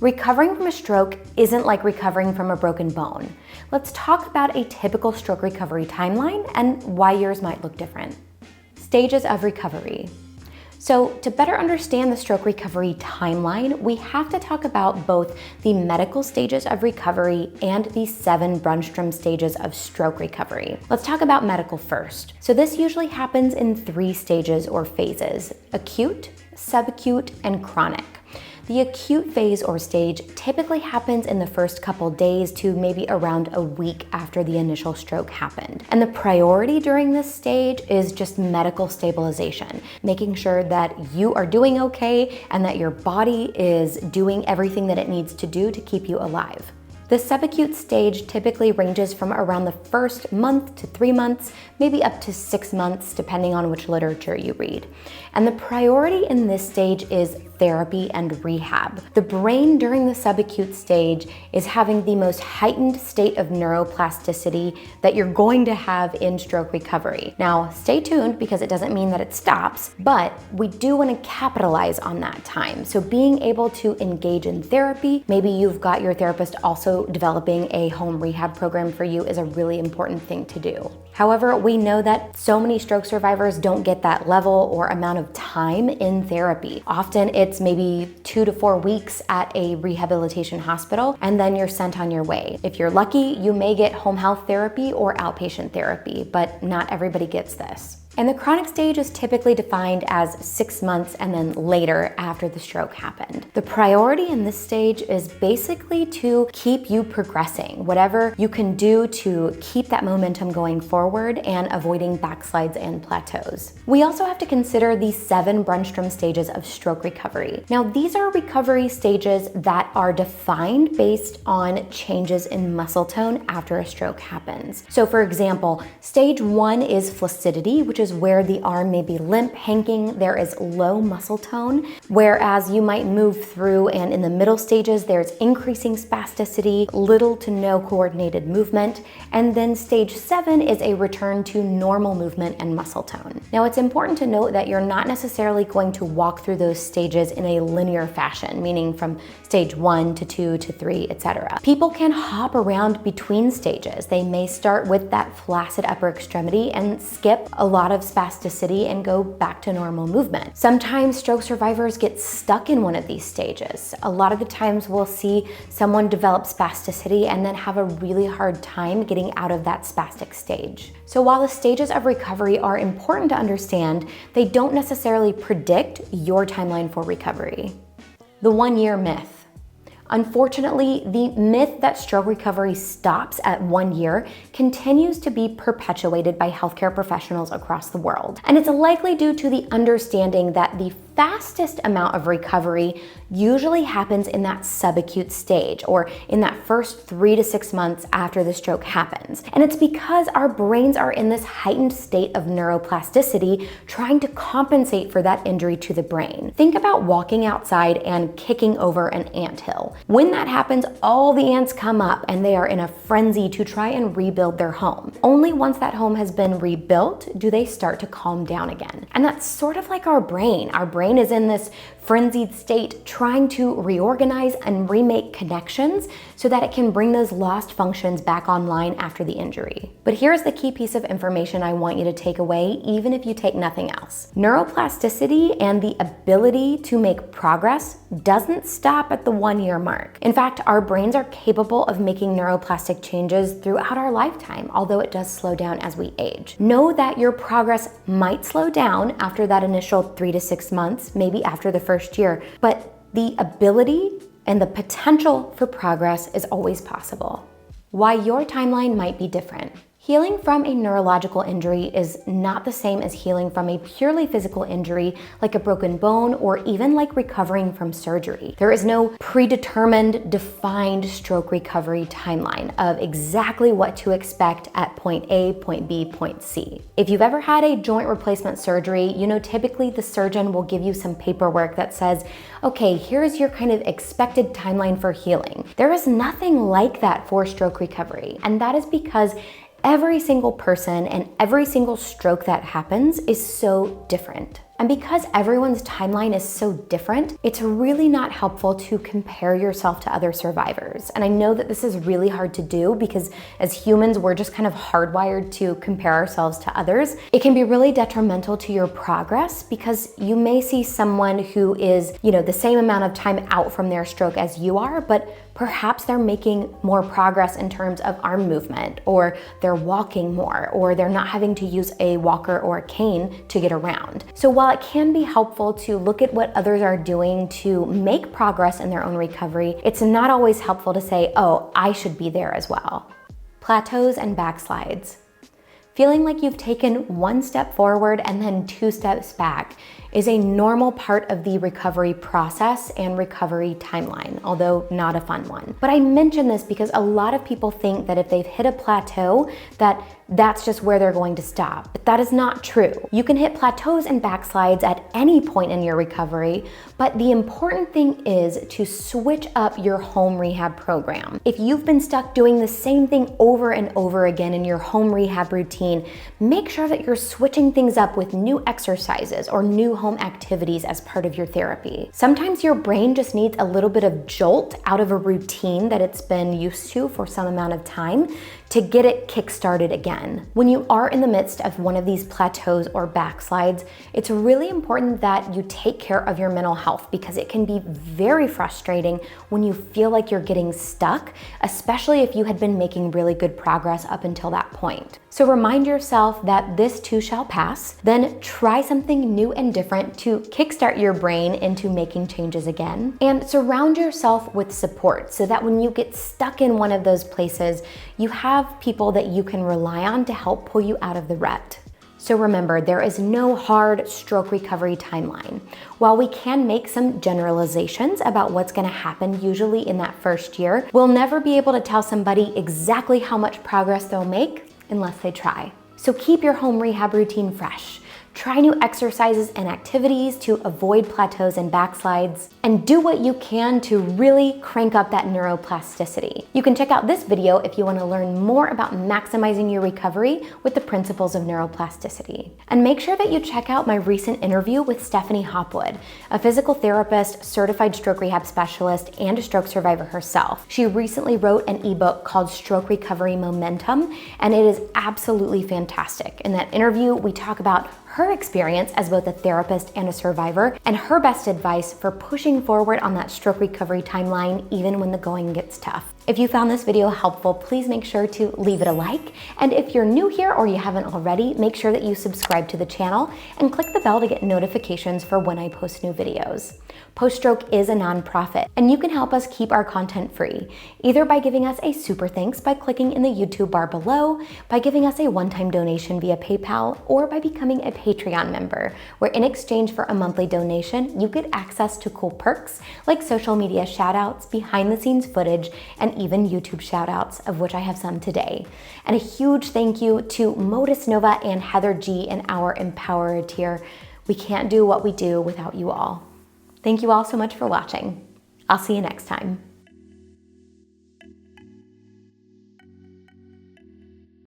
Recovering from a stroke isn't like recovering from a broken bone. Let's talk about a typical stroke recovery timeline and why yours might look different. Stages of recovery. So to better understand the stroke recovery timeline, we have to talk about both the medical stages of recovery and the 7 Brunstrom stages of stroke recovery. Let's talk about medical first. So this usually happens in 3 stages or phases: acute, subacute, and chronic. The acute phase or stage typically happens in the first couple days to maybe around a week after the initial stroke happened. And the priority during this stage is just medical stabilization, making sure that you are doing okay and that your body is doing everything that it needs to do to keep you alive. The subacute stage typically ranges from around the first month to 3 months, maybe up to 6 months, depending on which literature you read. And the priority in this stage is therapy and rehab. The brain during the subacute stage is having the most heightened state of neuroplasticity that you're going to have in stroke recovery. Now, stay tuned because it doesn't mean that it stops, but we do want to capitalize on that time. So being able to engage in therapy, maybe you've got your therapist also developing a home rehab program for you, is a really important thing to do. However, we know that so many stroke survivors don't get that level or amount of time in therapy. Often it's maybe 2 to 4 weeks at a rehabilitation hospital, and then you're sent on your way. If you're lucky, you may get home health therapy or outpatient therapy, but not everybody gets this. And the chronic stage is typically defined as 6 months and then later after the stroke happened. The priority in this stage is basically to keep you progressing, whatever you can do to keep that momentum going forward and avoiding backslides and plateaus. We also have to consider the 7 Brunstrom stages of stroke recovery. Now, these are recovery stages that are defined based on changes in muscle tone after a stroke happens. So for example, stage 1 is flaccidity, which is where the arm may be limp, hanging, there is low muscle tone, whereas you might move through and in the middle stages there's increasing spasticity, little to no coordinated movement, and then stage 7 is a return to normal movement and muscle tone. Now it's important to note that you're not necessarily going to walk through those stages in a linear fashion, meaning from stage 1 to 2 to 3, etc. People can hop around between stages. They may start with that flaccid upper extremity and skip a lot of spasticity and go back to normal movement. Sometimes stroke survivors get stuck in one of these stages. A lot of the times we'll see someone develop spasticity and then have a really hard time getting out of that spastic stage. So while the stages of recovery are important to understand, they don't necessarily predict your timeline for recovery. The 1-year myth. Unfortunately, the myth that stroke recovery stops at 1 year continues to be perpetuated by healthcare professionals across the world. And it's likely due to the understanding that the fastest amount of recovery usually happens in that subacute stage, or in that first 3 to 6 months after the stroke happens. And it's because our brains are in this heightened state of neuroplasticity trying to compensate for that injury to the brain. Think about walking outside and kicking over an anthill. When that happens, all the ants come up and they are in a frenzy to try and rebuild their home. Only once that home has been rebuilt do they start to calm down again. And that's sort of like our brain. Our brain is in this frenzied state trying to reorganize and remake connections so that it can bring those lost functions back online after the injury. But here's the key piece of information I want you to take away, even if you take nothing else. Neuroplasticity and the ability to make progress doesn't stop at the 1-year mark. In fact, our brains are capable of making neuroplastic changes throughout our lifetime, although it does slow down as we age. Know that your progress might slow down after that initial 3 to 6 months, maybe after the first year, but the ability and the potential for progress is always possible. Why your timeline might be different. Healing from a neurological injury is not the same as healing from a purely physical injury like a broken bone or even like recovering from surgery. There is no predetermined, defined stroke recovery timeline of exactly what to expect at point A, point B, point C. If you've ever had a joint replacement surgery, you know typically the surgeon will give you some paperwork that says, okay, here's your kind of expected timeline for healing. There is nothing like that for stroke recovery, and that is because every single person and every single stroke that happens is so different. And because everyone's timeline is so different, it's really not helpful to compare yourself to other survivors. And I know that this is really hard to do because as humans, we're just kind of hardwired to compare ourselves to others. It can be really detrimental to your progress because you may see someone who is, the same amount of time out from their stroke as you are, but perhaps they're making more progress in terms of arm movement, or they're walking more, or they're not having to use a walker or a cane to get around. So while it can be helpful to look at what others are doing to make progress in their own recovery, it's not always helpful to say, oh, I should be there as well. Plateaus and backslides. Feeling like you've taken one step forward and then 2 steps back is a normal part of the recovery process and recovery timeline, although not a fun one. But I mention this because a lot of people think that if they've hit a plateau, that's just where they're going to stop. But that is not true. You can hit plateaus and backslides at any point in your recovery, but the important thing is to switch up your home rehab program. If you've been stuck doing the same thing over and over again in your home rehab routine, make sure that you're switching things up with new exercises or new home activities as part of your therapy. Sometimes your brain just needs a little bit of jolt out of a routine that it's been used to for some amount of time to get it kick-started again. When you are in the midst of one of these plateaus or backslides, it's really important that you take care of your mental health because it can be very frustrating when you feel like you're getting stuck, especially if you had been making really good progress up until that point. So remind yourself that this too shall pass, then try something new and different to kickstart your brain into making changes again, and surround yourself with support so that when you get stuck in one of those places, you have people that you can rely on to help pull you out of the rut. So remember, there is no hard stroke recovery timeline. While we can make some generalizations about what's gonna happen usually in that first year, we'll never be able to tell somebody exactly how much progress they'll make unless they try. So keep your home rehab routine fresh. Try new exercises and activities to avoid plateaus and backslides, and do what you can to really crank up that neuroplasticity. You can check out this video if you want to learn more about maximizing your recovery with the principles of neuroplasticity. And make sure that you check out my recent interview with Stephanie Hopwood, a physical therapist, certified stroke rehab specialist, and a stroke survivor herself. She recently wrote an ebook called Stroke Recovery Momentum, and it is absolutely fantastic. In that interview, we talk about her experience as both a therapist and a survivor, and her best advice for pushing forward on that stroke recovery timeline even when the going gets tough. If you found this video helpful, please make sure to leave it a like. And if you're new here or you haven't already, make sure that you subscribe to the channel and click the bell to get notifications for when I post new videos. Post Stroke is a nonprofit, and you can help us keep our content free, either by giving us a super thanks by clicking in the YouTube bar below, by giving us a one-time donation via PayPal, or by becoming a Patreon member, where in exchange for a monthly donation, you get access to cool perks like social media shoutouts, behind-the-scenes footage, and even YouTube shoutouts, of which I have some today. And a huge thank you to Modus Nova and Heather G in our Empowerer tier. We can't do what we do without you all. Thank you all so much for watching. I'll see you next time.